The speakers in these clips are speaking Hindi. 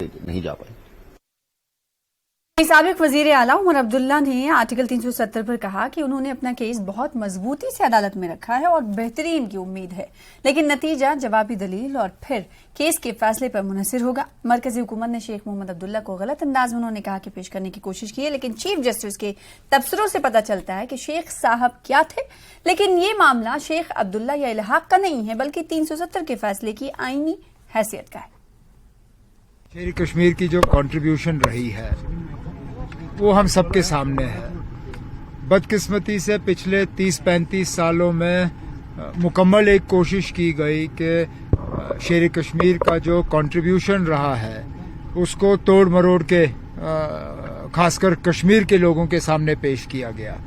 नहीं जा पाए। साबिक वजीर आला उमर अब्दुल्ला ने आर्टिकल 370 पर कहा कि उन्होंने अपना केस बहुत मजबूती से अदालत में रखा है और बेहतरीन की उम्मीद है, लेकिन नतीजा जवाबी दलील और फिर केस के फैसले पर मुनहसिर होगा। मरकजी हुकूमत ने शेख मोहम्मद अब्दुल्ला को गलत अंदाज में उन्होंने कहा कि पेश करने की कोशिश की है, लेकिन चीफ जस्टिस के तबसरों से पता चलता है कि शेख साहब क्या थे। लेकिन ये मामला शेख अब्दुल्ला या इल्हाक का नहीं है, बल्कि 370 के फैसले की आईनी हैसियत का है। शेर कश्मीर की जो कंट्रीब्यूशन रही है वो हम सबके सामने है। बदकिस्मती से पिछले 30-35 सालों में मुकम्मल एक कोशिश की गई कि शेर कश्मीर का जो कंट्रीब्यूशन रहा है उसको तोड़ मरोड़ के खासकर कश्मीर के लोगों के सामने पेश किया गया।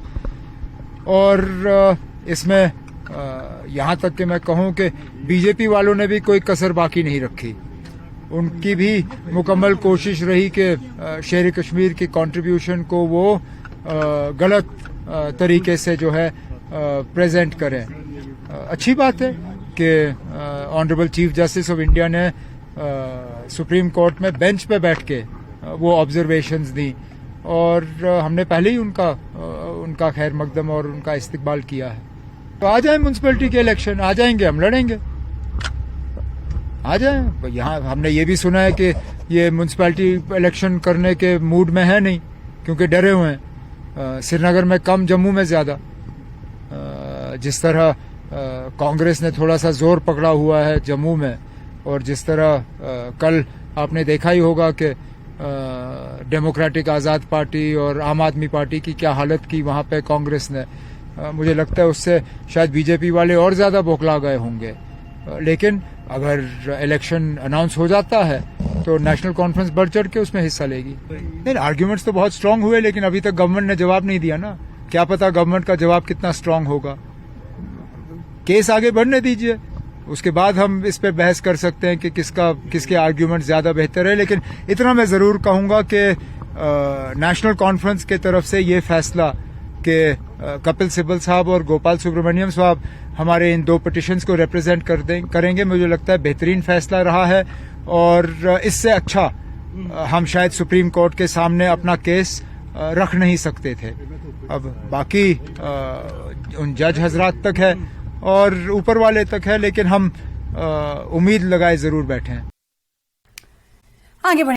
और इसमें यहाँ तक कि मैं कहूँ कि बीजेपी वालों ने भी कोई कसर बाकी नहीं रखी। उनकी भी मुकम्मल कोशिश रही कि शेर कश्मीर की कंट्रीब्यूशन को वो गलत तरीके से जो है प्रेजेंट करें। अच्छी बात है कि honourable chief justice of India ने सुप्रीम कोर्ट में बेंच पे बैठ के वो ऑब्जर्वेशंस दी और हमने पहले ही उनका खैर मकदम और उनका इस्तकबाल किया है। तो आ जाए म्यूनसिपैलिटी के इलेक्शन, आ जाएंगे, हम लड़ेंगे, आ जाए। यहाँ हमने ये भी सुना है कि ये म्यूनसिपैलिटी इलेक्शन करने के मूड में है नहीं, क्योंकि डरे हुए हैं। श्रीनगर में कम, जम्मू में ज्यादा। जिस तरह कांग्रेस ने थोड़ा सा जोर पकड़ा हुआ है जम्मू में, और जिस तरह कल आपने देखा ही होगा कि डेमोक्रेटिक आज़ाद पार्टी और आम आदमी पार्टी की क्या हालत की वहाँ पे कांग्रेस ने। मुझे लगता है उससे शायद बीजेपी वाले और ज्यादा बौखला गए होंगे। लेकिन अगर इलेक्शन अनाउंस हो जाता है तो नेशनल कॉन्फ्रेंस बढ़ चढ़ के उसमें हिस्सा लेगी। नहीं, आर्ग्यूमेंट्स तो बहुत स्ट्रांग हुए, लेकिन अभी तक गवर्नमेंट ने जवाब नहीं दिया ना। क्या पता गवर्नमेंट का जवाब कितना स्ट्रांग होगा। केस आगे बढ़ने दीजिए, उसके बाद हम इस पे बहस कर सकते हैं कि किसके आर्ग्यूमेंट ज्यादा बेहतर है। लेकिन इतना मैं जरूर कहूंगा कि नेशनल कॉन्फ्रेंस के तरफ से ये फैसला कि कपिल सिब्बल साहब और गोपाल सुब्रमण्यम साहब हमारे इन दो पिटिशंस को रिप्रेजेंट करेंगे, मुझे लगता है बेहतरीन फैसला रहा है। और इससे अच्छा हम शायद सुप्रीम कोर्ट के सामने अपना केस रख नहीं सकते थे। अब बाकी उन जज हजरात तक है और ऊपर वाले तक है, लेकिन हम उम्मीद लगाए जरूर बैठे हैं। आगे बढ़े।